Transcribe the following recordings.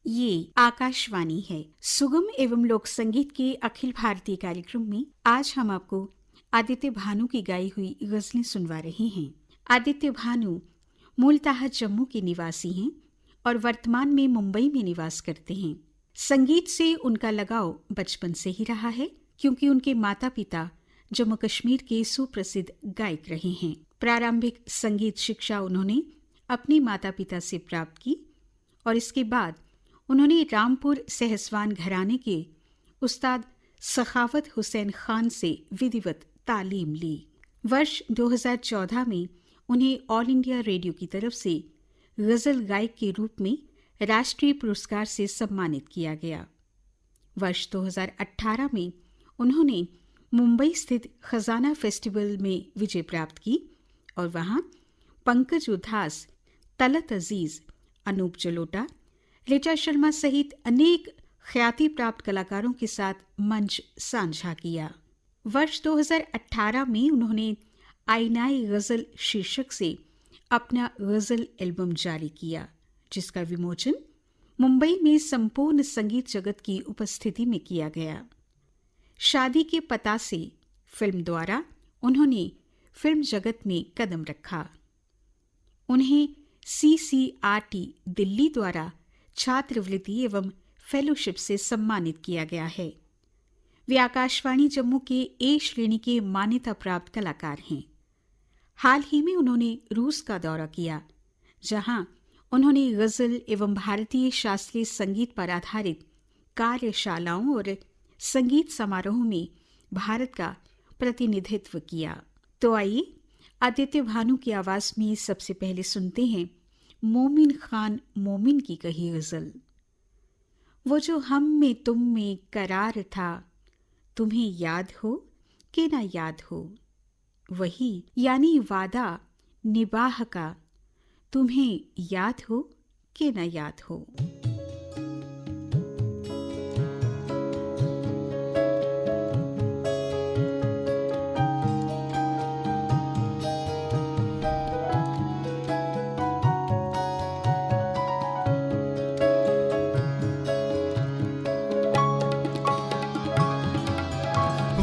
ये आकाशवाणी है। सुगम एवं लोक संगीत के अखिल भारतीय कार्यक्रम में आज हम आपको आदित्य भानु की गाई हुई गजलें सुनवा रहे हैं। आदित्य भानु मूलतः जम्मू के निवासी हैं और वर्तमान में मुंबई में निवास करते हैं। संगीत से उनका लगाव बचपन से ही रहा है, क्योंकि उनके माता पिता जम्मू कश्मीर के सुप्रसिद्ध गायक रहे हैं। प्रारंभिक संगीत शिक्षा उन्होंने अपने माता पिता से प्राप्त की और इसके बाद उन्होंने रामपुर सहसवान घराने के उस्ताद सखावत हुसैन खान से विधिवत तालीम ली। वर्ष 2014 में उन्हें ऑल इंडिया रेडियो की तरफ से गजल गायक के रूप में राष्ट्रीय पुरस्कार से सम्मानित किया गया। वर्ष 2018 में उन्होंने मुंबई स्थित खजाना फेस्टिवल में विजय प्राप्त की और वहां पंकज उधास, तलत अजीज, अनूप जलोटा, ऋचा शर्मा सहित अनेक ख्याति प्राप्त कलाकारों के साथ मंच साझा किया। वर्ष 2018 में उन्होंने आईनाई गजल शीर्षक से अपना गजल एल्बम जारी किया, जिसका विमोचन मुंबई में संपूर्ण संगीत जगत की उपस्थिति में किया गया। शादी के पता से फिल्म द्वारा उन्होंने फिल्म जगत में कदम रखा। उन्हें CCRT दिल्ली द्वारा छात्रवृत्ति एवं फेलोशिप से सम्मानित किया गया है। वे आकाशवाणी जम्मू के A श्रेणी के मान्यता प्राप्त कलाकार हैं। हाल ही में उन्होंने रूस का दौरा किया, जहां उन्होंने गजल एवं भारतीय शास्त्रीय संगीत पर आधारित कार्यशालाओं और संगीत समारोह में भारत का प्रतिनिधित्व किया। तो आइए आदित्य भानु की आवाज में सबसे पहले सुनते हैं मोमिन खान मोमिन की कही गजल। वो जो हम में तुम में करार था, तुम्हें याद हो कि ना याद हो, वही यानी वादा निबाह का, तुम्हें याद हो कि ना याद हो।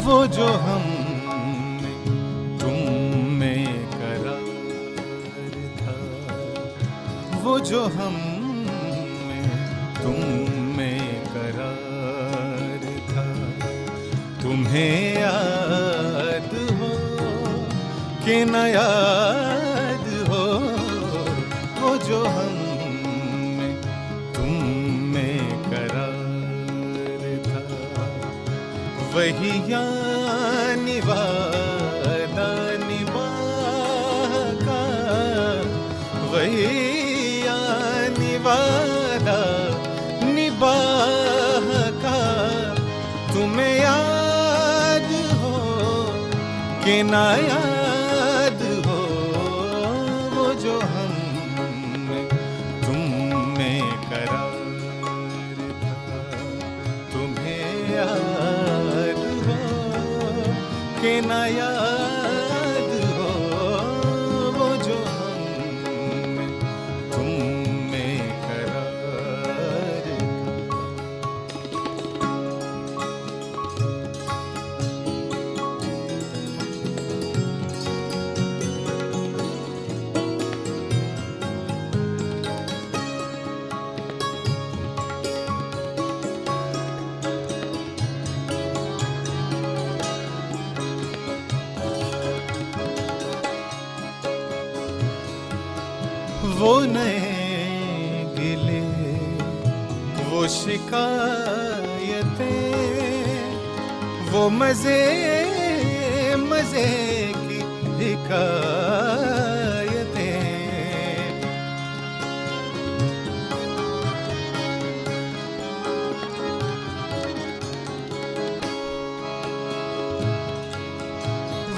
वो जो हमने तुम में करार था, वो जो हम में तुम में करार था, तुम्हें याद हो कि न याद हो, वो जो हम में तुम में करार था, वही यानी वादा निभाह का, वही यानी वादा निभाह का, तुम्हें याद हो कि ना याद हो, वो जो हमने तुम में करार था, तुम्हें याद कि ना याद हो, वो जो हमने तुम में करार वो नए गिले, वो शिकायतें, वो मजे मजे की हिकायतें,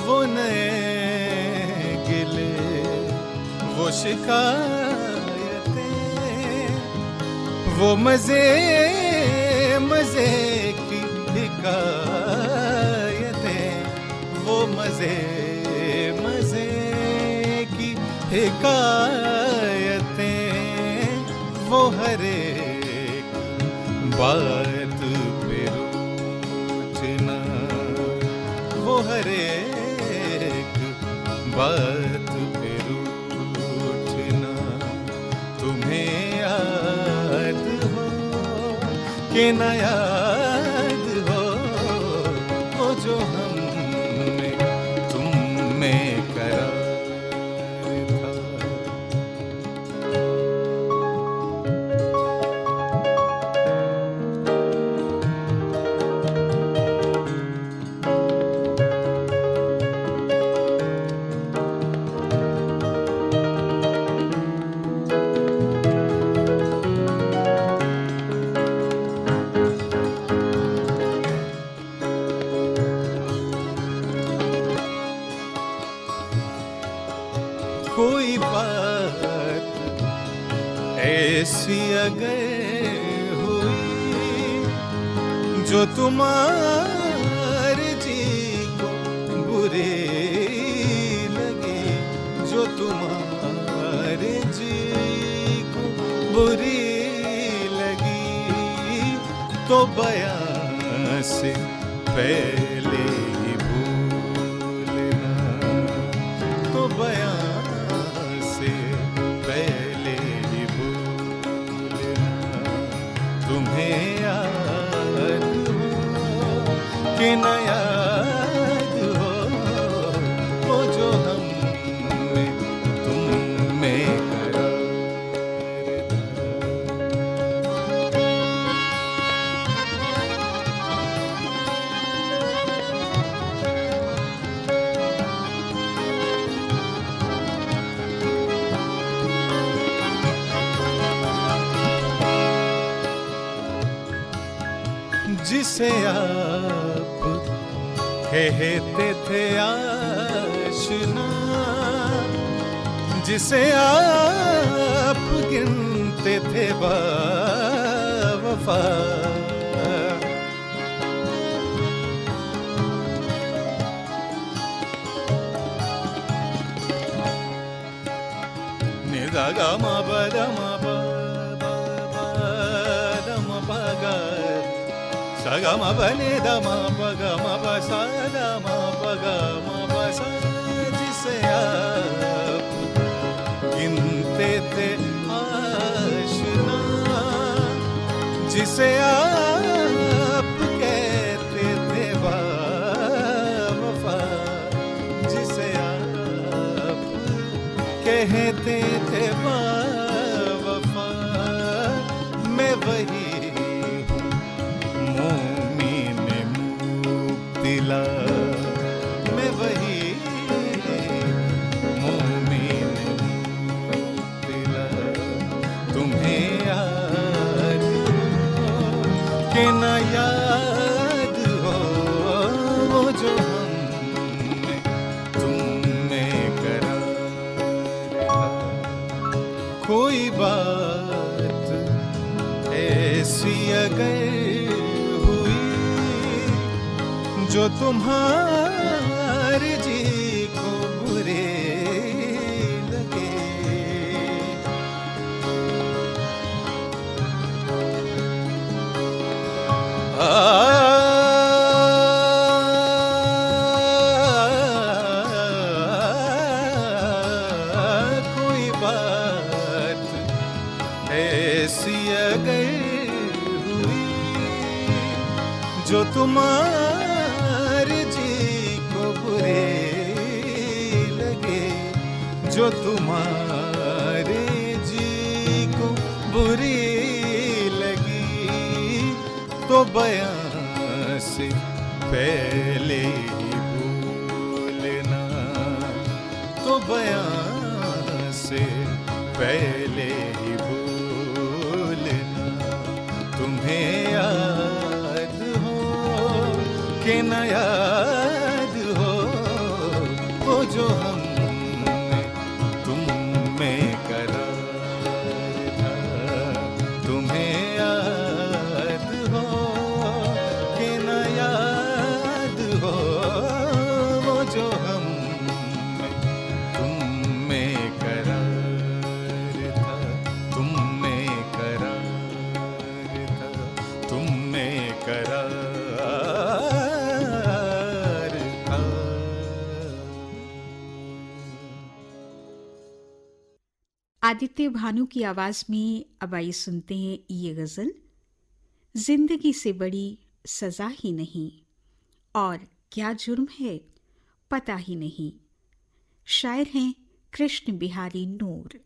वो नए गिले, वो शिकायतें, वो मजे मजे की हिकायतें, वो मजे मजे की हिकायतें, वो हर एक बात पे रोचना, वो हर एक बात पे रोचना। तुम्हें याद हो कि न याद हो, वो जो हमने तुम में करार था। कोई बात ऐसी अगर हुई जो तुम्हारे जी को बुरी लगी, जो तुम्हारे जी को बुरी लगी, तो बयां से पहले ही भूलना, तो बयां से पहले ही भूलना। तुम्हें याद हो कि न याद हो, वो जो हमने तुम में करार जिसे आप कहते थे आशना, जिसे आप गिनते थे बावफा, निदा गा मा ba da ma ba da ma ba ga sa ga ma ba ni da ma ba ga ma ba sa da ma ba ga ma ba sa। जिसे आप गिनते थे आशना, जिसे आप कहते थे बावफा, जिसे आप कहते थे बावफा, मैं वही हूँ मोमिन मुब्तिला, मैं वही मोमिन मुब्तिला। तुम्हें याद हो कि न याद हो, वो जो हमने तुम में करार था। कोई बात ऐसी अगर हुई जो तुम्हारे जी को बुरे लगे, कोई बात ऐसी अगर हुई जो तुम्हारे जी को बुरे लगे, जो तुम्हारे जी को बुरी लगी, तो बयां से पहले ही भूलना, तो बयां से पहले ही भूलना। तुम्हें याद हो कि न याद हो, वो जो हमने तुम में करार था। तुम्हें याद हो कि न याद हो, वो जो हमने तुम में करार था, तुम में करार था, आदित्य भानु की आवाज में अब आइए सुनते हैं ये गजल। जिंदगी से बड़ी सजा ही नहीं, और क्या जुर्म है पता ही नहीं। शायर हैं कृष्ण बिहारी नूर।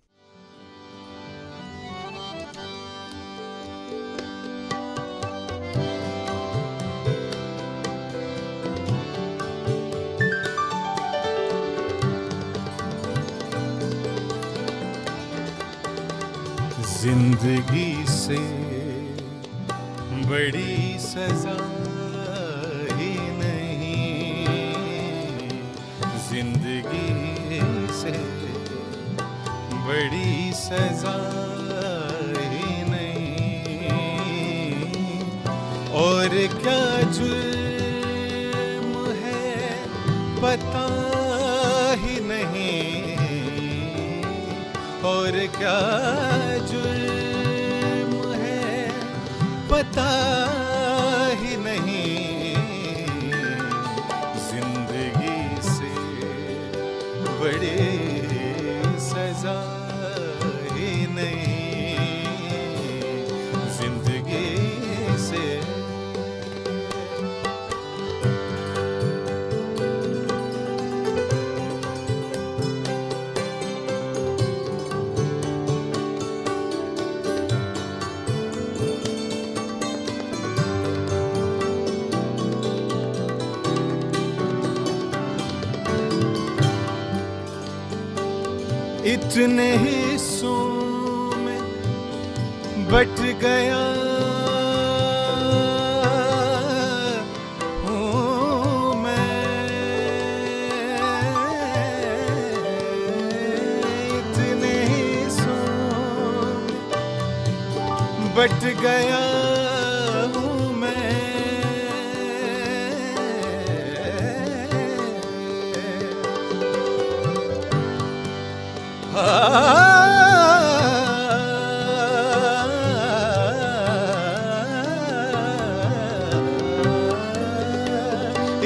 जिंदगी से बड़ी सजा ही नहीं, जिंदगी से बड़ी सजा ही नहीं, और क्या जुर्म है पता ही नहीं, और क्या जुर्म है पता ही नहीं, जिंदगी से बड़ी सजा ही नहीं, जिंदगी से। इतने हिस्सों में बट गया हूँ मैं, इतने हिस्सों में बट गया हूँ मैं,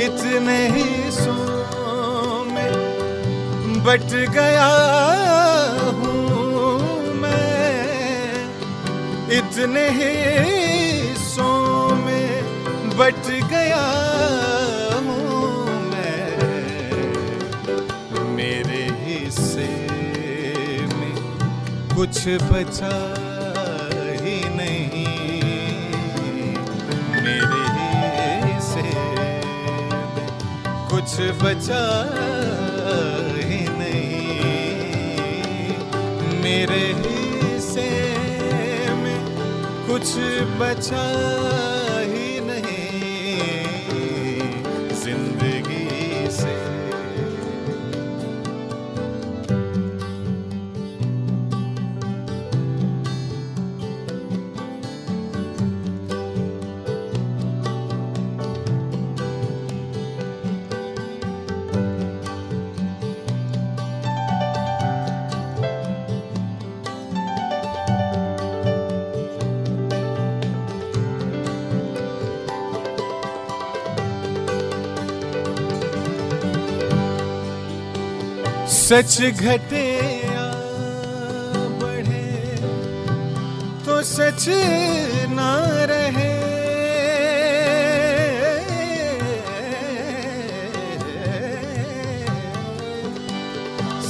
इतने हिस्सों में बट गया हूँ मैं, इतने हिस्सों में बट गया हूँ मैं, मेरे हिस्से में कुछ बचा ही नहीं, मेरे हिस्से में कुछ बचा ही नहीं, मेरे हिस्से में कुछ बचा ही नहीं, जिंदगी से। सच घटे या बढ़े तो सच ना रहे,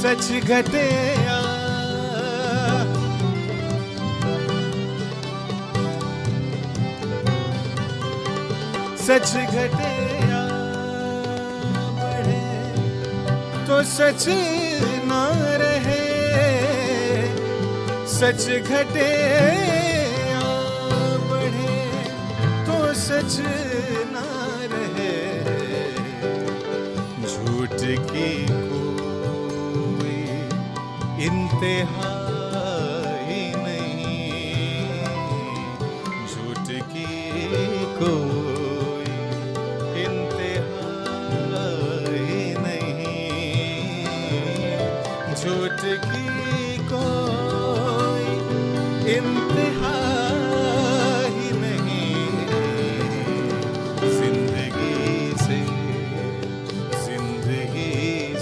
सच घटे या सच घटे या बढ़े तो सच ना रहे, सच घटे या बढ़े तो सच ना रहे, झूठ की कोई इंतहा ही नहीं, झूठ की कोई इंतहा ही नहीं, झूठ की कोई इंतहा ही नहीं, जिंदगी से, जिंदगी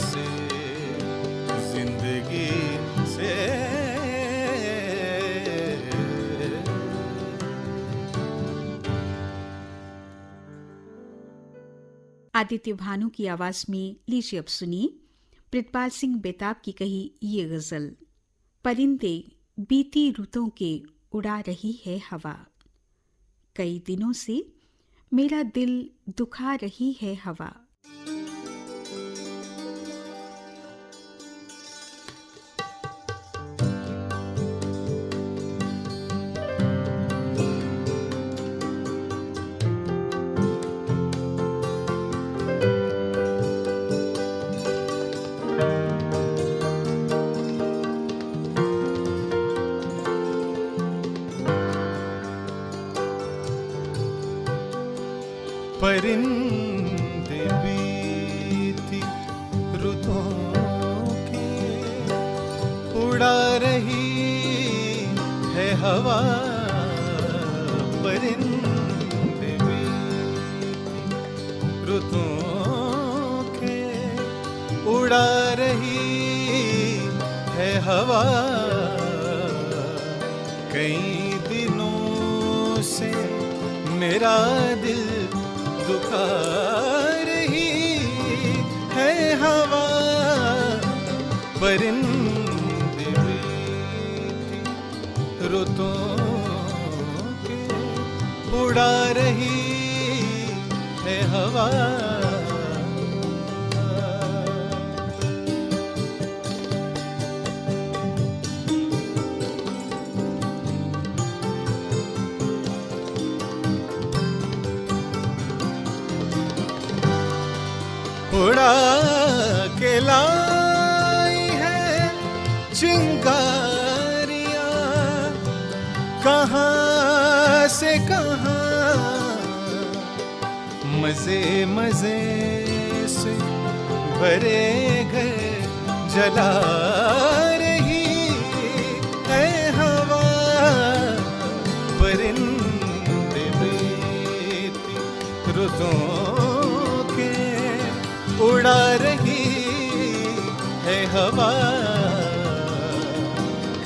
से, जिंदगी से। आदित्य भानु की आवाज में लीजिए अब सुनिए प्रितपाल सिंह बेताब की कही ये गजल। परिंदे बीती रुतों के उड़ा रही है हवा, कई दिनों से मेरा दिल दुखा रही है हवा। परिंदे बीती रुतों के उड़ा रही है हवा, परिंदे बीती रुतों के उड़ा रही है हवा। कई दिनों से मेरा दिल दुखा रही है हवा, परिंदे बीती रुतों के उड़ा रही है हवा। उड़ा के लाई है चिंगारियां कहाँ से कहाँ, मजे मजे से भरे घर जला रही है हवा, परिंदे बीती रुतों उड़ा रही है हवा।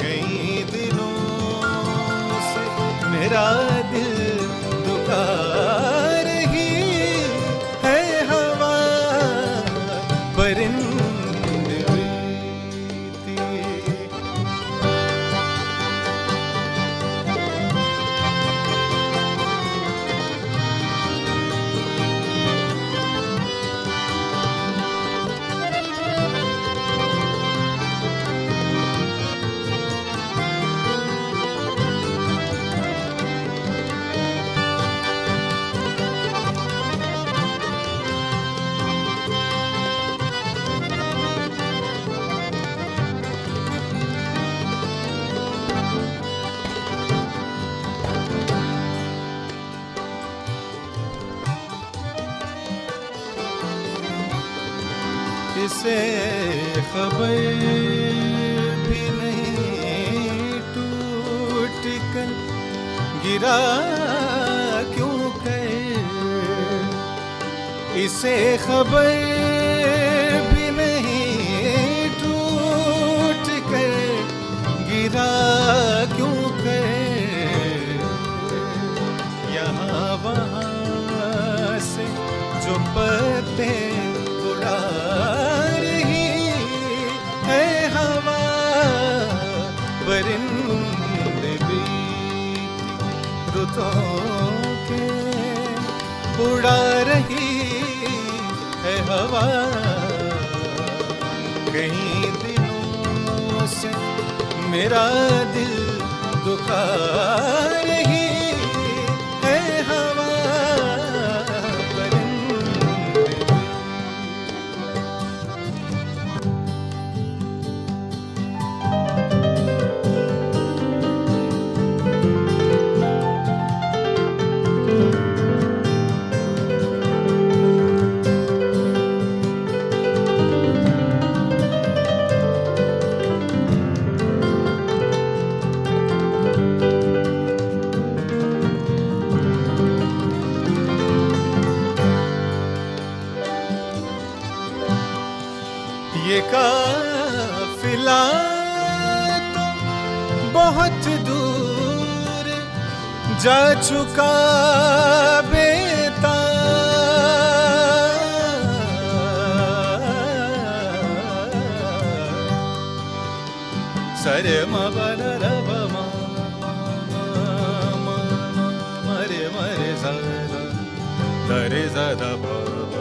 कई दिनों से मेरा दिल दुखा रही है हवा, परिंदे बीती। इसे खबर भी नहीं टूट कर गिरा क्यों कर, इसे खबर भी नहीं टूट कर गिरा क्यों कर, यहाँ वहाँ से जो पत्ते उड़ा परिंदे बीती रुतों के उड़ा रही है हवा। कई दिनों से मेरा दिल दुखा रही है हवा, ये काफिला तो बहुत दूर जा चुका बेताब, सरे म पद र प म मरे मरे सा द रे सा द प प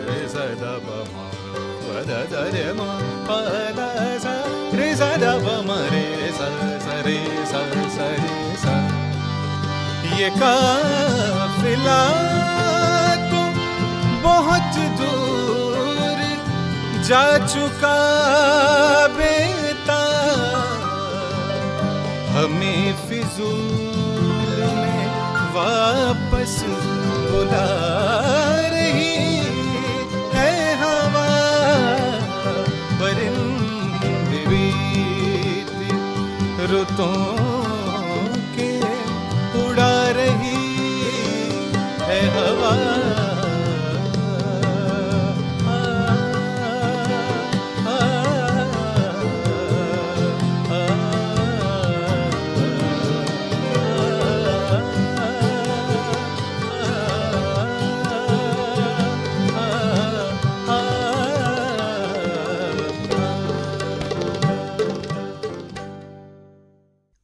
रे सा द प म प द द रे म प द सा रे सा द प म रे सा सा रे सा सा रे सा। ये काफिला तो बहुत दूर जा चुका बेटा, हमें फिजूल में वापस बुला रही है हवा, परिंदे बीती रुतों के उड़ा रही है हवा।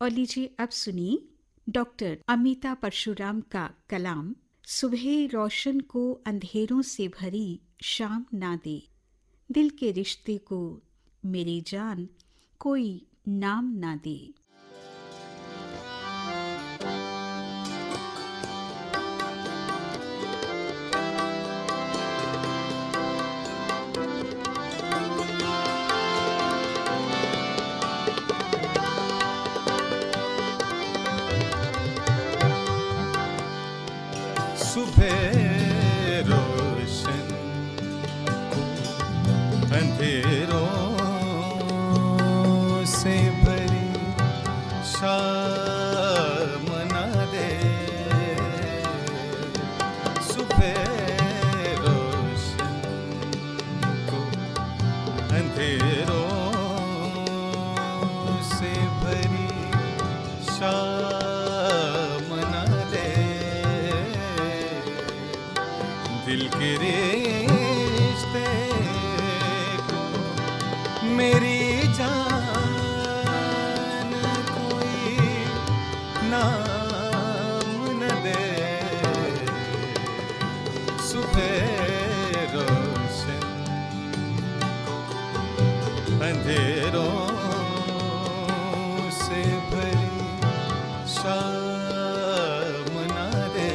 और लीजिए अब सुनिए डॉक्टर अमिता परशुराम का कलाम। सुबह रोशन को अंधेरों से भरी शाम ना दे, दिल के रिश्ते को मेरी जान कोई नाम ना दे। सुबह रोशन को अंधेरों से भरी शाम ना दे, सुबह रोशन को अंधेरों से भरी शाम ना दे, दिल के रिश्ते को मेरी जान कोई नाम न दे, सुबह रोशन को अंधेरों से भरी शाम न दे।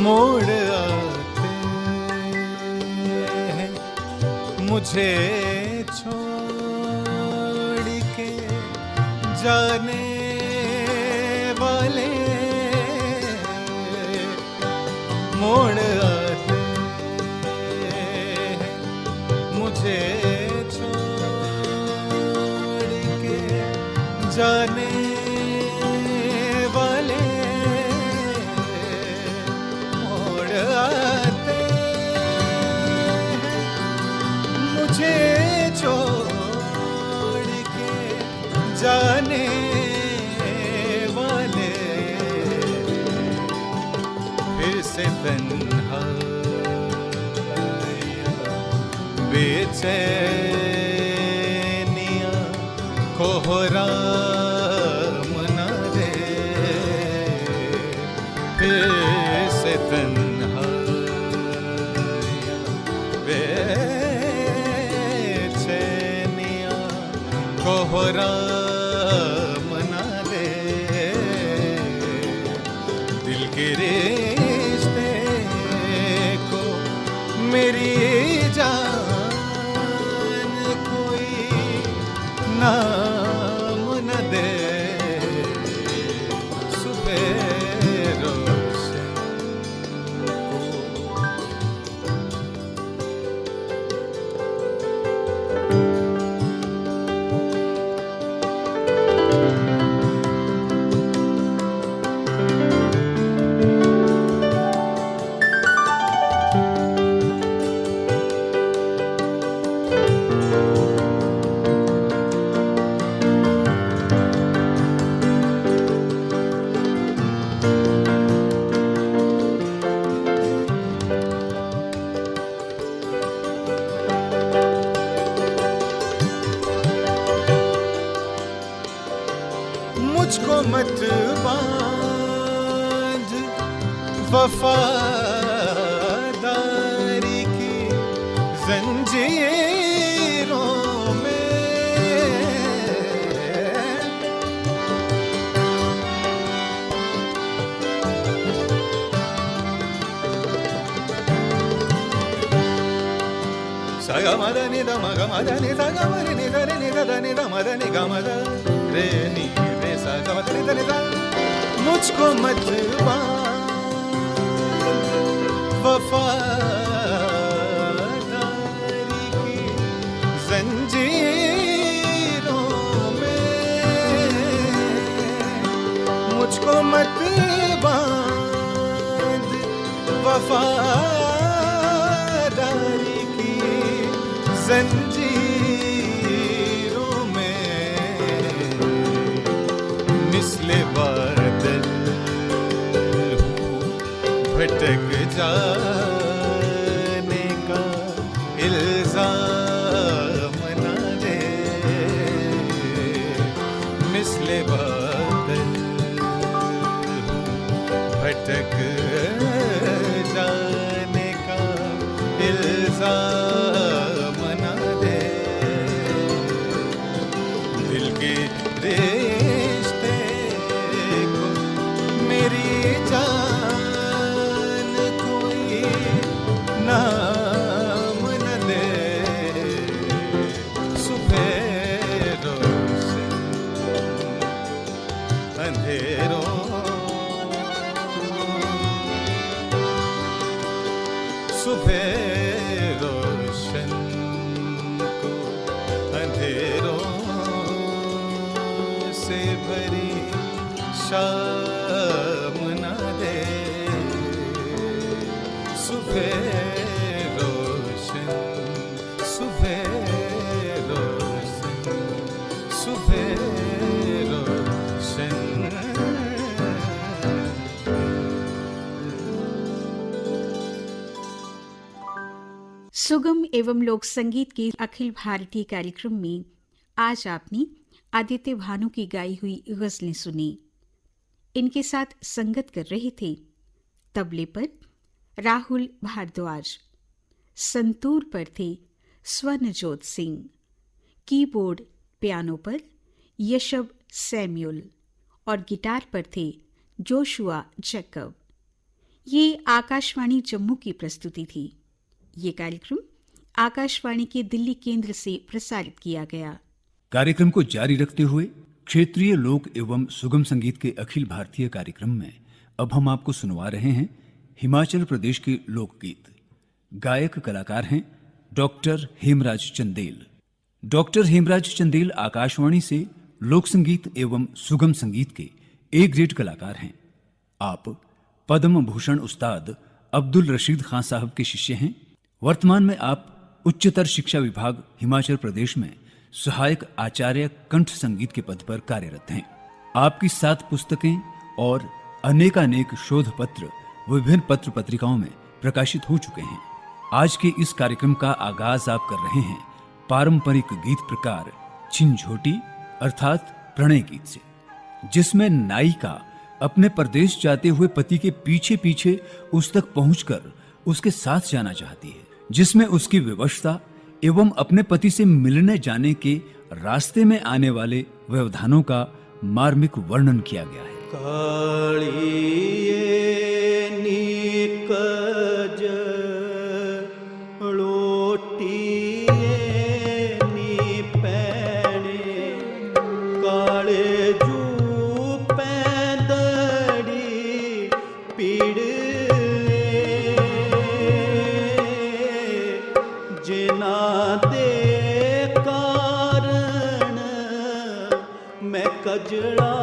मोड़ आते हैं मुझे छोड़ के जाने वाले, मोड़ आते हैं मुझे छोड़ के जाने वाले, आते हैं मुझे छोड़ के जाने वाले, फिर से तन्हाइयाँ बेचैनियाँ कोहराम ना दे, फिर से बेचैनियाँ कोहराम ना दे, दिल के रिश्ते को मेरी जान कोई नाम न दे, सुबह रोशन को मुझको मत बांध वफादारी की जंजीरों में। सगा मद नि द मग मद नि द ग म नि द रे नि द द नि द मद नि ग मद रे नि रे सा ग मद नि द नि द। मुझको मत बांध वफादारी की जंजीरों में। मुझको मत बांध वफादारी की जंजीरों में। मिसले बादल भटक जाने का इल्जाम न दे। मिसले बादल भटक जाने का इल्जाम न दे। दिल के रिश्ते को मेरी जान कोई नाम न दे। सुबह रोशन अंधेरों, सुबह रोशन को अंधेरों से भरी शाम न दे। सुबह रोशन, सुबह रोशन, सुबह रोशन। सुगम एवं लोक संगीत के अखिल भारतीय कार्यक्रम में आज आपने आदित्य भानु की गाई हुई गजलें सुनी। इनके साथ संगत कर रहे थे तबले पर राहुल भारद्वाज, संतूर पर थे स्वर्णजोत सिंह, कीबोर्ड पियानो पर यशब सैम्यूल और गिटार पर थे जोशुआ जैकब। ये आकाशवाणी जम्मू की प्रस्तुति थी। ये कार्यक्रम आकाशवाणी के दिल्ली केंद्र से प्रसारित किया गया। कार्यक्रम को जारी रखते हुए क्षेत्रीय लोक एवं सुगम संगीत के अखिल भारतीय कार्यक्रम में अब हम आपको सुनवा रहे हैं हिमाचल प्रदेश के लोकगीत। गायक कलाकार हैं डॉक्टर हेमराज चंदेल। डॉक्टर हेमराज चंदेल आकाशवाणी से लोक संगीत एवं सुगम संगीत के ए ग्रेड कलाकार हैं। आप पद्म भूषण उस्ताद अब्दुल रशीद खान साहब के शिष्य हैं। वर्तमान में आप उच्चतर शिक्षा विभाग हिमाचल प्रदेश में सहायक आचार्य कंठ संगीत के पद पर कार्यरत हैं। आपकी 7 पुस्तकें और अनेकानेक शोध पत्र विभिन्न पत्र पत्रिकाओं में प्रकाशित हो चुके हैं। आज के इस कार्यक्रम का आगाज आप कर रहे हैं पारंपरिक गीत प्रकार छिंझोटी अर्थात प्रणय गीत से, जिसमें नायिका अपने परदेश जाते हुए पति के पीछे पीछे उस तक पहुंचकर उसके साथ जाना चाहती है, जिसमें उसकी विवशता एवं अपने पति से मिलने जाने के रास्ते में आने वाले व्यवधानों का मार्मिक वर्णन किया गया है। कालिये निकज लोटिये निपैने काले जू पैदड़ी पीड़ जिना दे कारण मैं कजड़ा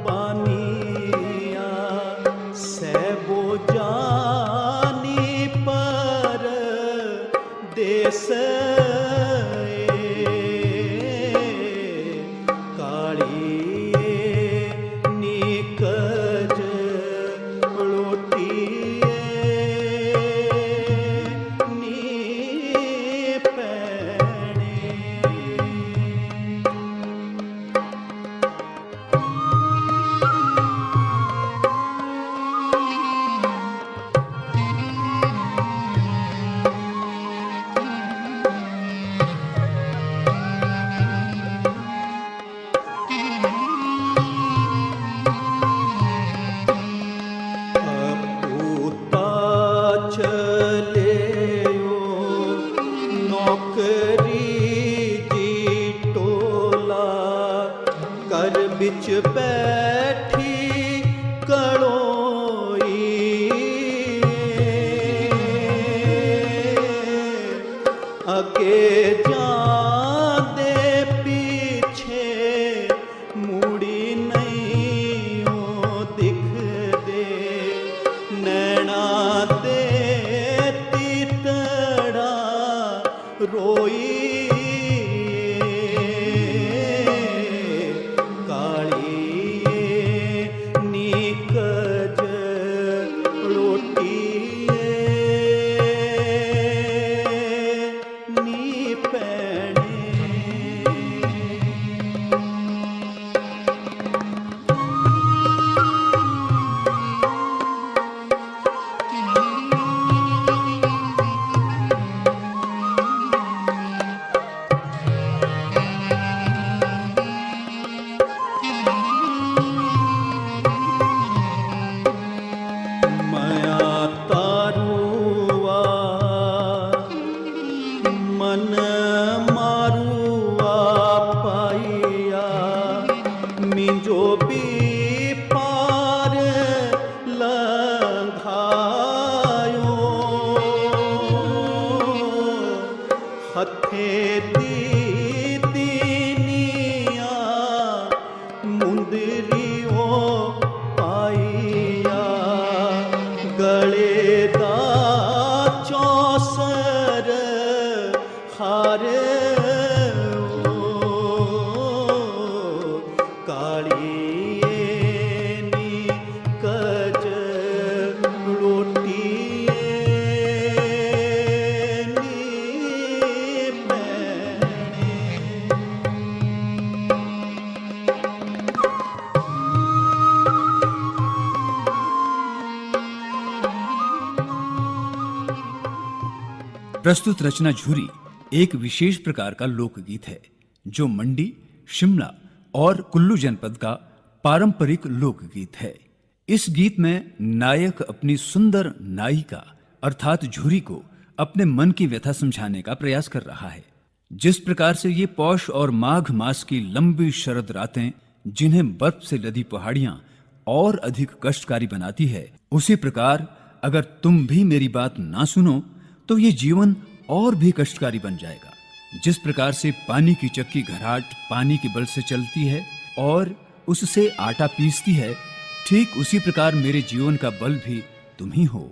बानिया सैबो जानी पर देश कालिये निकज लोटिये निपैने। नौकरी जी टोला कर बिच बैठी कड़ोई, अगे जांदे पीछे मुड़ी नहीं ओ दिख दे, नैना दे तीतड़ा रोई, प्रस्तुत रचना झुरी एक विशेष प्रकार का लोकगीत है जो मंडी, शिमला और कुल्लू जनपद का पारंपरिक लोकगीत है। इस गीत में नायक अपनी सुंदर नायिका अर्थात झुरी को अपने मन की व्यथा समझाने का प्रयास कर रहा है। जिस प्रकार से ये पौष और माघ मास की लंबी शरद रातें जिन्हें बर्फ से लदी पहाड़ियां और अधिक कष्टकारी बनाती है, उसी प्रकार अगर तुम भी मेरी बात ना सुनो तो ये जीवन और भी कष्टकारी बन जाएगा। जिस प्रकार से पानी की चक्की घराट पानी के बल से चलती है और उससे आटा पीसती है, ठीक उसी प्रकार मेरे जीवन का बल भी तुम ही हो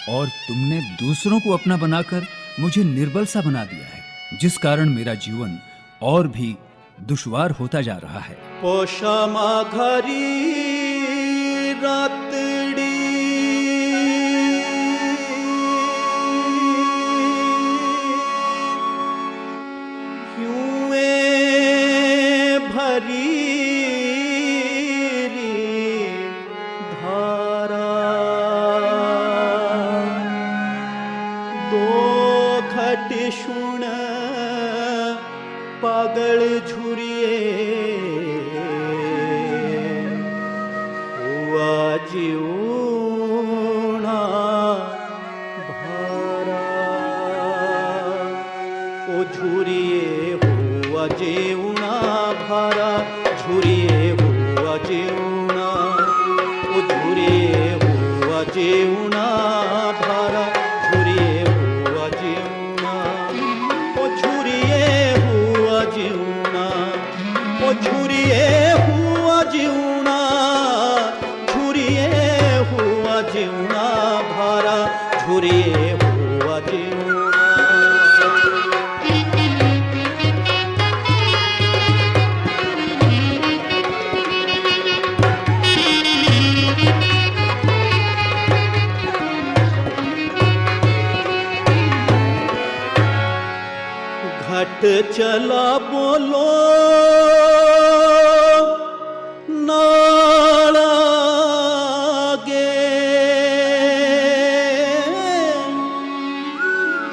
और तुमने दूसरों को अपना बनाकर मुझे निर्बल सा बना दिया है, जिस कारण मेरा जीवन और भी दुश्वार होता जा रहा है। पोषा माघरी रातड़ी धारा दो घट शुण पागल झुरिए हुआ जीवना भारा, ओ झुरिए हुआ जीवना भारा, झुरिए हुआ जीवना, ओ झुरिए हुआ जीवना भारा, झुरिए हुआ जीवना, ओ झुरिए हुआ जीवना, ओ झुरिए हुआ जीवना, झुरिए हुआ जीवना भारा, झुरिए हुआ जीवना। घट चला बोलो नाला गे,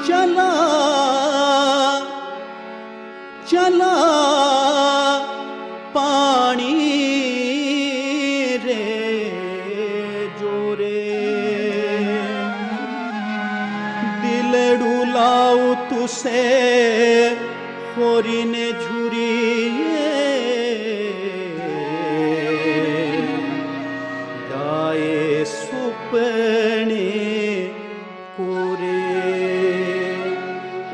चला चला पानी रे जोरे, दिल डुलाऊ तुसे मोरिने झुरिए डाये सुपने कोरे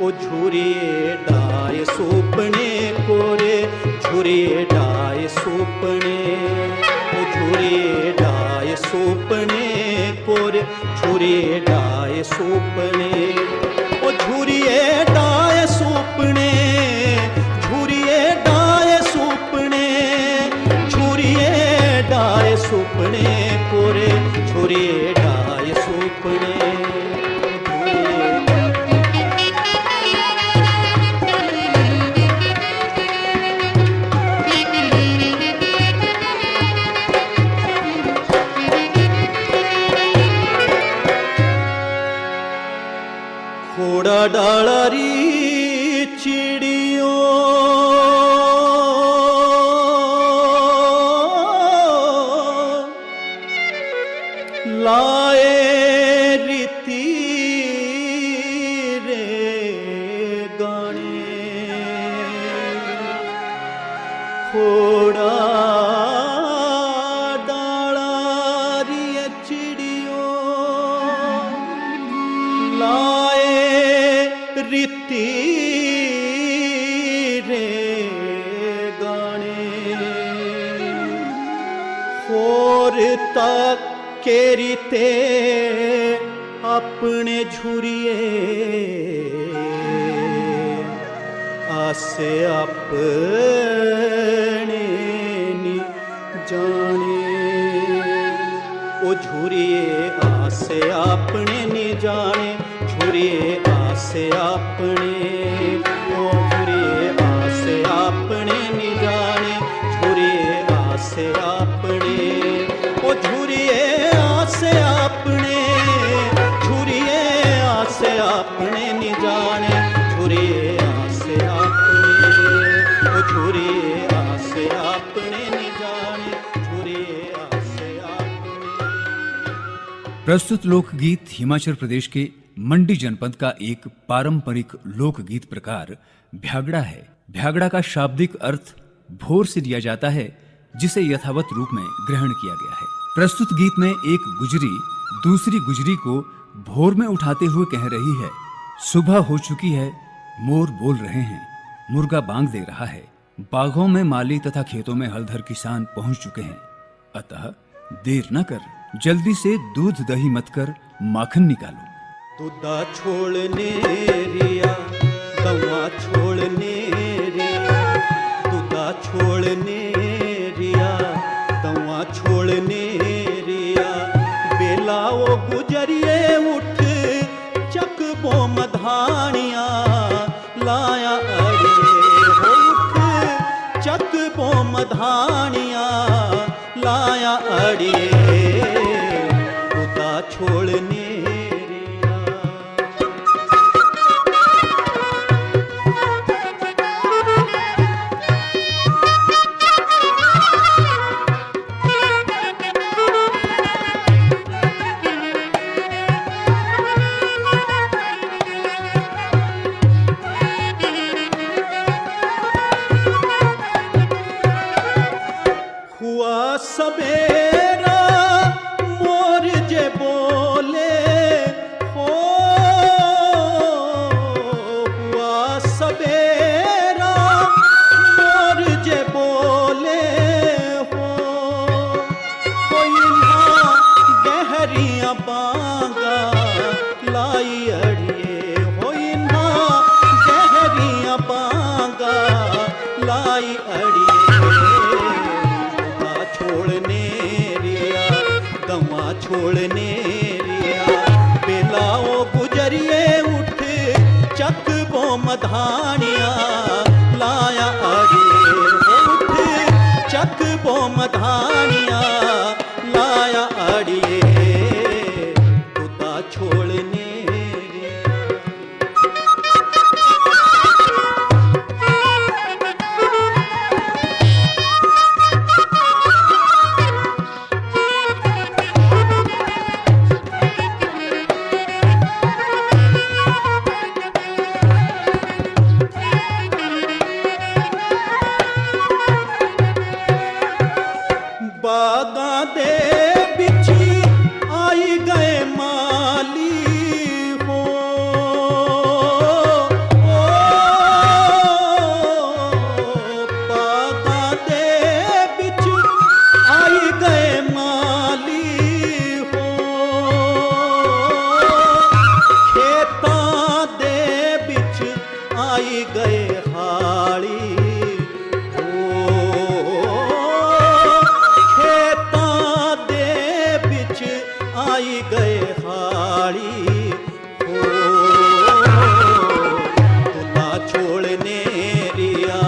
ओ झुरिए डाये सुपने कोरे झुरिए डाये सुपने ओ झुरिए डाये सुपने कोरे झुरिए डाये सुपने ओ झुरिए डाये सुपने झुरिए डाये सुपने झुरिए डाये सुपने कोरे झुरिए डाये सुपने खोड़ा डालारी चिड़ियों लाए रीति रे गाने खोड़ा डालारी चिड़ियों लाए रीति रे गाने होर तक के रीते अपने झुरिए आसे अपने नी जाने ओ झुरिए आसे अपने नी जाने झुरिए आसे अपने ओ झुरिए आसे अपने नी जाने झुरिए आसे अपने ओ झुरिए आसे अपने झुरिए आसे अपने नी जाने झुरिए आसे अपने ओ झुरिए आसे अपने नी जाने झुरिए आसे अपने। प्रस्तुत लोकगीत हिमाचल प्रदेश के मंडी जनपद का एक पारंपरिक लोकगीत प्रकार भ्यागड़ा है। भ्यागड़ा का शाब्दिक अर्थ भोर से लिया जाता है, जिसे यथावत रूप में ग्रहण किया गया है। प्रस्तुत गीत में एक गुजरी दूसरी गुजरी को भोर में उठाते हुए कह रही है, सुबह हो चुकी है, मोर बोल रहे हैं, मुर्गा बांग दे रहा है, बागों में माली तथा खेतों में हलधर किसान पहुंच चुके हैं, अतः देर न कर, जल्दी से दूध दही मत कर माखन निकालो। दूधा छोड़ने रिया गवा छोड़ने रिया दूधा छोड़ने रिया गवा छोड़ने रिया बेला वो गुजरिए उठ चक बो मधानिया लाया अरे हो उठ चक बो मधानिया लाया अड़े दूधा छोड़ने सवेरा मोर जे बोले हो हुआ सवेरा मोर जे बोले हो कोई ना गहरियां बांगा लाई अड़िए होई ना गहरियां बांगा लाई अड़िए छोड़ने रिया बेलाओ गुजरिए उठ चक बो मधानिया लाया अरे उठ चक बो मधानिया लाया अड़िए दूधा छोड़ने ਹਾਲੀ ਖੇਤਾਂ ਦੇ ਵਿੱਚ ਆਈ ਗਏ ਹਾਲੀ तुला छोड़ने रिया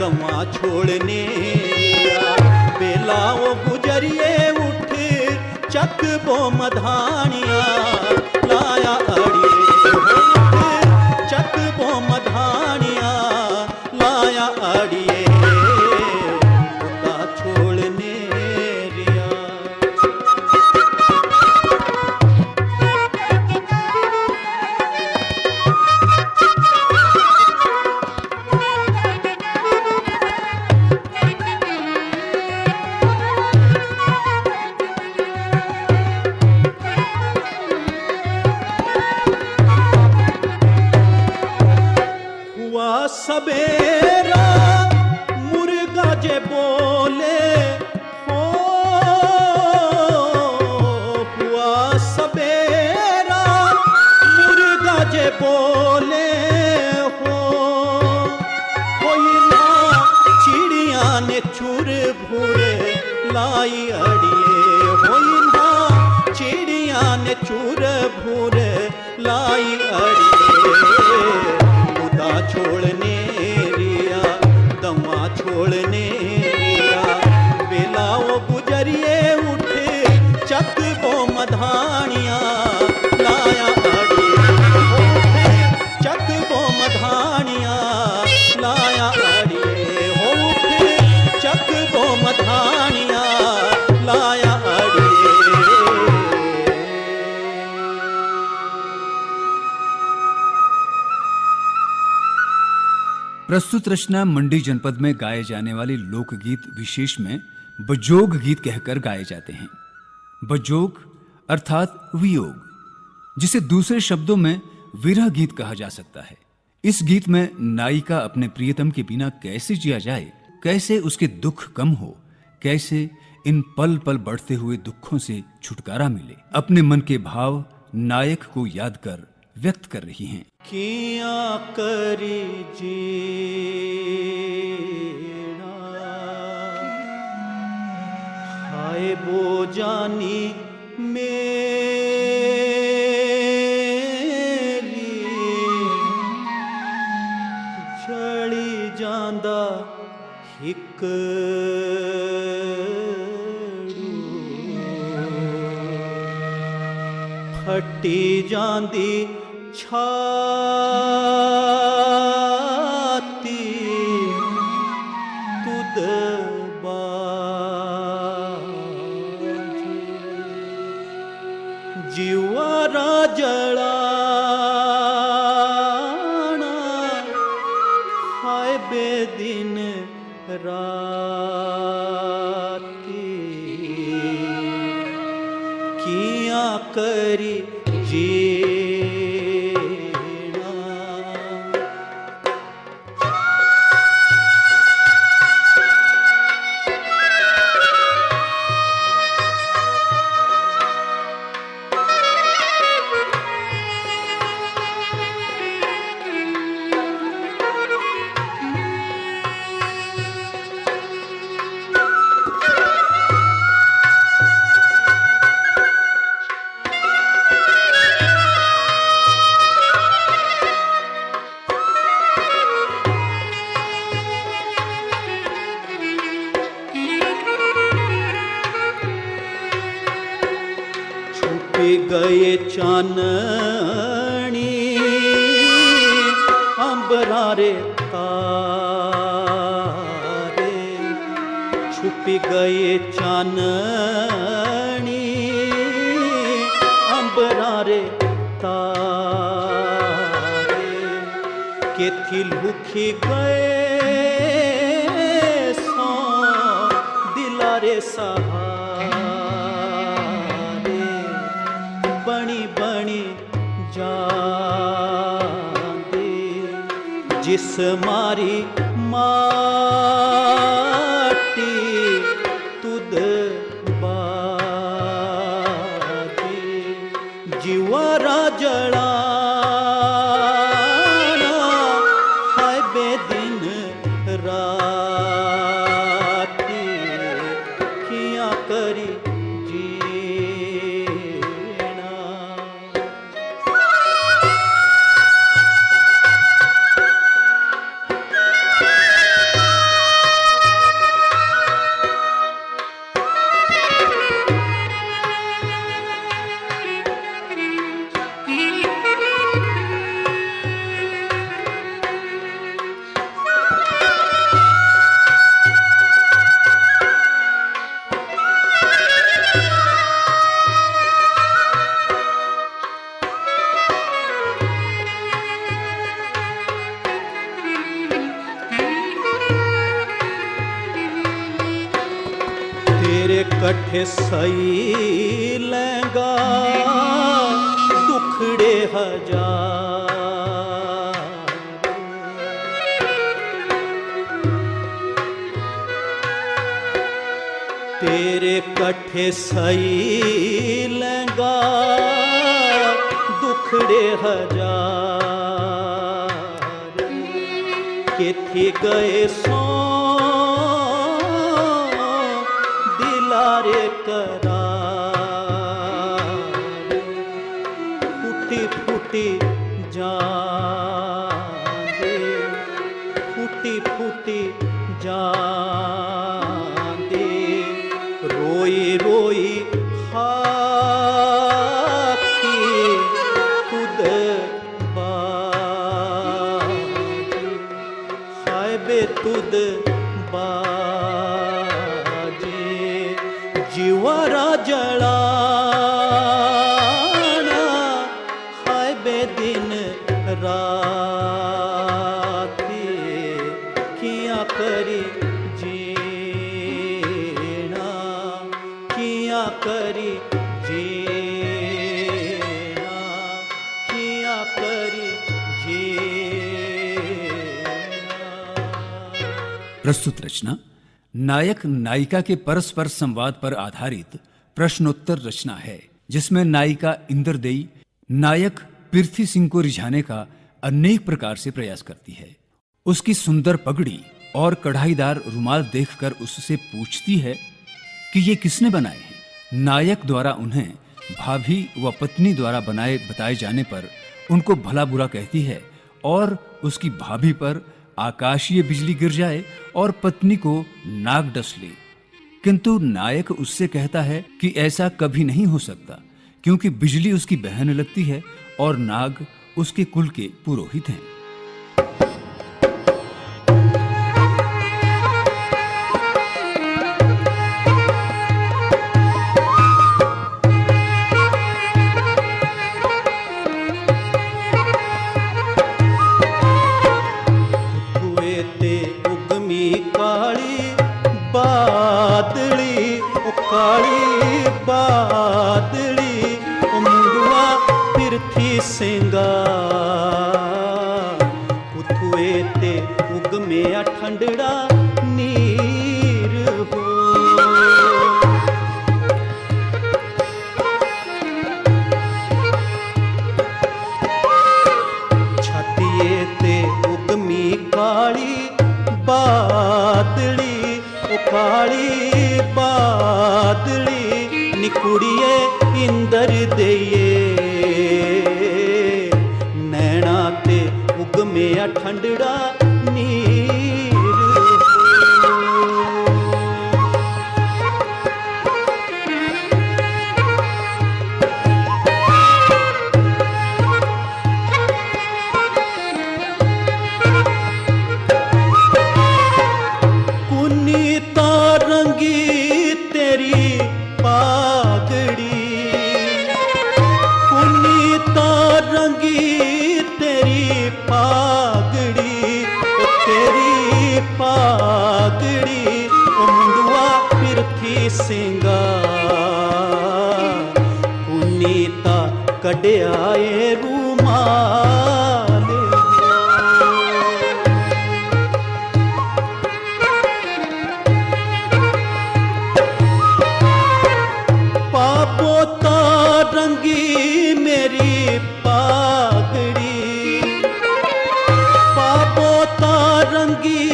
गवा छोड़ने रिया बेलाओ गुजरिए उठ चक बो मधानिया लाया अड़िए उठ चक बो मधानिया लाया अड़िए तुला छोड़ने रिया सवेरा मुर्गा जे बोले हो हुआ सवेरा मुर्गा जे बोले हो कोई ना चिड़िया ने चुर भूरे लाई अड़िए होई ना चिड़िया ने चुर भूरे लाई अड़िए छोड़ने रिया दमा छोड़ने रिया बेलाओ गुजरिए उठे चक बो मधानिया लाया अड़िए चक बो मधानिया लाया अड़िए हो उठे चक बो मधानिया लाया अड़िए। प्रस्तुत रचना मंडी जनपद में गाए जाने वाले लोकगीत विशेष में बजोग गीत कहकर गाए जाते हैं। बजोग अर्थात वियोग, जिसे दूसरे शब्दों में विरह गीत कहा जा सकता है। इस गीत में नायिका अपने प्रियतम के बिना कैसे जिया जाए, कैसे उसके दुख कम हो, कैसे इन पल पल बढ़ते हुए दुखों से छुटकारा मिले, अपने मन के भाव नायक को याद कर व्यक्त कर रही हैं। किया करी जीना हाय बो जानी मेरी जड़ी जांदा हिक फटी जांदी छाती तुद बाजे जीवारा जड़ाना हाय बेदिन राती किया करी गए चाननी अंबरारे तारे छुप गए चाननी अंबरारे तारे के थी लुखी गए सो दिलारे सहा जिस मारी माटी तुद बाजी जीवारा जड़ाना हाय बेदिन राती किया करी जीना। तेरे कट्ठे सही लहंगा दुखड़े हजार। तेरे कट्ठे सही लहंगा दुखड़े हजार। किथे गए सो दिलारे करार। फूटी फूटी जांदे, फूटी फूटी जांदे, रोई रोई हाथी खुद बाजी। हाय बे तुद बाजी, जीवारा जलाना। हाय बे दिन राती किया करी जीना, किया करी जीना, किया करी जीना। प्रस्तुत रचना नायक नायिका के परस्पर संवाद पर आधारित प्रश्नोत्तर रचना है, जिसमें नायिका इंद्रदेई नायक पृथ्वी सिंह को रिझाने का अनेक प्रकार से प्रयास करती है। उसकी सुंदर पगड़ी और कढ़ाईदार रुमाल देखकर उससे पूछती है कि ये किसने बनाए हैं। नायक द्वारा उन्हें भाभी व पत्नी द्वारा बनाए बताए जाने पर उनको भला बुरा कहती है और उसकी भाभी पर आकाशीय बिजली गिर जाए और पत्नी को नाग डस ले। किंतु नायक उससे कहता है कि ऐसा कभी नहीं हो सकता, क्योंकि बिजली उसकी बहन लगती है और नाग उसके कुल के पुरोहित हैं। काली बादली ओ मुंडवा पृथ्वी सिंगा। उठुए ते उगमिया ठंडड़ा नीर हो। छतिए ते उगमी काली बादली ओ काली बादली निकुड़िए इंदर देये। नैना ते उगमिया ठंडड़ा नीर कुन्नीता रंगी तेरी पागड़ी। कुन्नीता रंगी तेरी पागड़ी ओ तेरी पागड़ी ओ मुंडवा पृथ्वी सिंगा। कुन्नीता कढ़ियाए रूमाल। पापोता रंगी मेरी पागड़ी। पापोता रंगी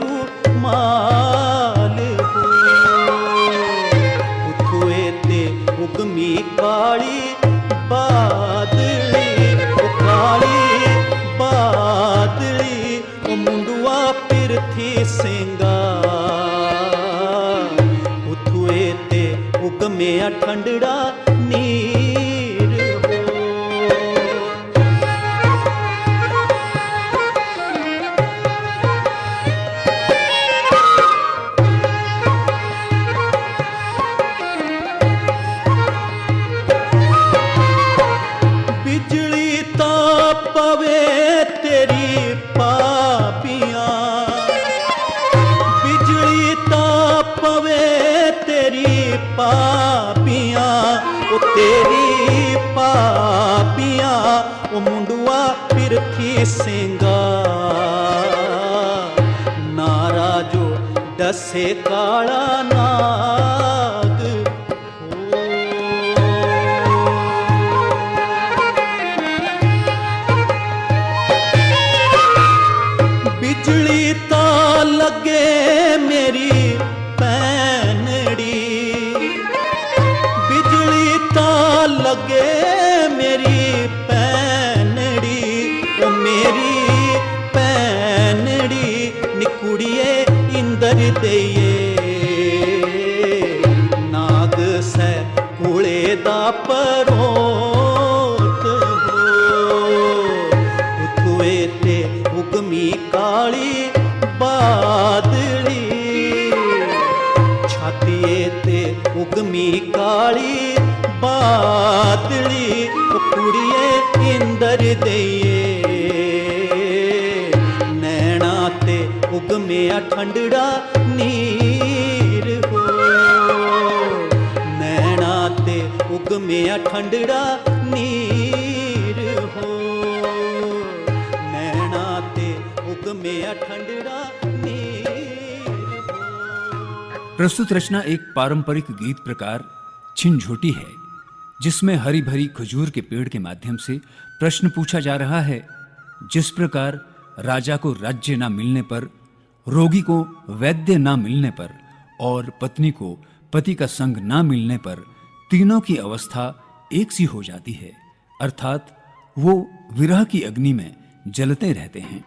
रूमाल हो उठोए ते उगमी काली बादली ओ काली बादली ओ मुंडवा पिरथी सिंगा उठोए ते उगमे ठंडड़ा नीर हो बिजली ता पवे तेरी पापियां बिजली ता पवे तेरी पापियां ओ तेरी पापियां ओ मुंडवा पिरथी सिंगा नारा जो दसे काला नाग बिजली ता लगे मेरी पैनड़ी बिजली ता लगे मेरी पैनड़ी ओ मेरी पैनड़ी निकुड़िए इंदर देये नाग से कुले दा परोत हो उठोए ते उगमी काली बादली छातिए ते उगमी काली बादली कुड़िए इंदर देये नैना ते उगमे ठंडड़ा नीर हो नैना ते उगमे ठंडड़ा नीर हो नैना ते उगमे ठंडड़ा नीर हो। प्रस्तुत रचना एक पारंपरिक गीत प्रकार छिंझोटी है जिसमें हरी भरी खजूर के पेड़ के माध्यम से प्रश्न पूछा जा रहा है। जिस प्रकार राजा को राज्य ना मिलने पर, रोगी को वैद्य ना मिलने पर और पत्नी को पति का संग ना मिलने पर तीनों की अवस्था एक सी हो जाती है, अर्थात वो विरह की अग्नि में जलते रहते हैं।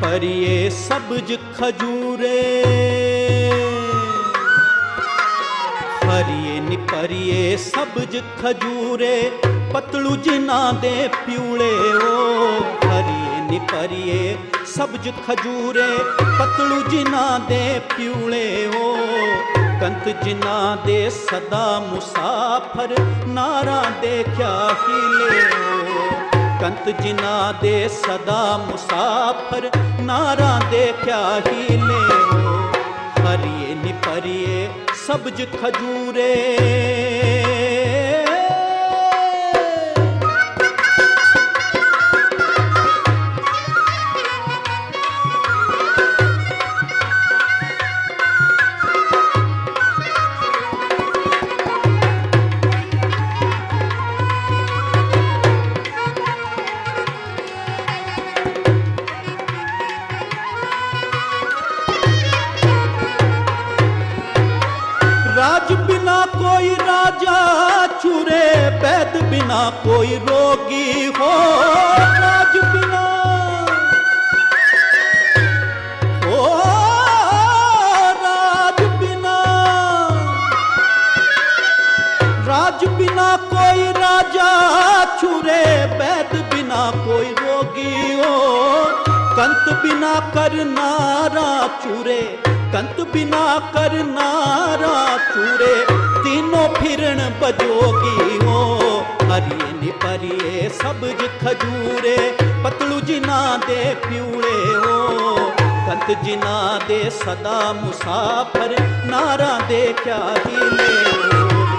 परिये सब्ज खजूरे हरिये निपरिये सब्ज खजूरे पतलू जिना दे प्यूले ओ हरिये निपरिये सब्ज खजूरे पतलू जिना दे प्यूले ओ कंत जिना दे सदा मुसाफर नारा देखा हिले ओ कंत जिना दे सदा मुसाफर नारा देखा हिले हो हरिये निपरिये सब्ज खजूरे राज बिना कोई राजा चुरे वैद बिना कोई रोगी हो राज बिना हो राज बिना कोई राजा चुरे वैद बिना कोई रोगी हो कंत बिना करनारा चुरे कंत बिना करनारा चूरे तीनों फिरन बजोगी हो हरिये निपरिये सब्ज खजूरे पतलू जिना दे प्यूले हो कंत जिना दे सदा मुसाफर नारा दे क्या हिले हो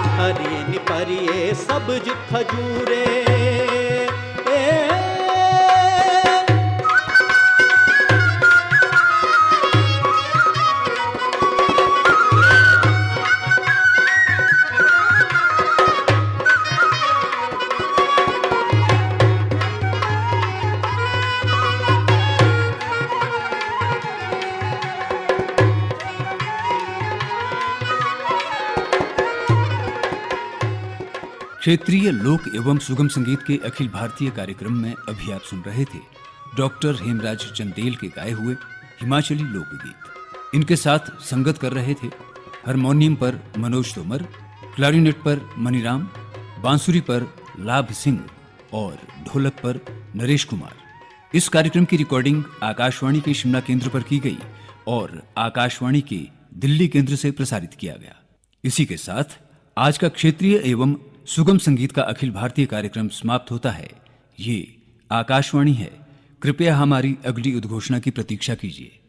सब्ज खजूरे। क्षेत्रीय लोक एवं सुगम संगीत के अखिल भारतीय कार्यक्रम में अभी आप सुन रहे थे डॉक्टर हेमराज चंदेल के गाए हुए हिमाचली लोकगीत। इनके साथ संगत कर रहे थे हारमोनियम पर मनोज तोमर, क्लारिनेट पर मनीराम, बांसुरी पर लाभ सिंह और ढोलक पर नरेश कुमार। इस कार्यक्रम की रिकॉर्डिंग आकाशवाणी के शिमला केंद्र पर की गई और आकाशवाणी के दिल्ली केंद्र से प्रसारित किया गया। इसी के साथ आज का क्षेत्रीय एवं सुगम संगीत का अखिल भारतीय कार्यक्रम समाप्त होता है। ये आकाशवाणी है। कृपया हमारी अगली उद्घोषणा की प्रतीक्षा कीजिए।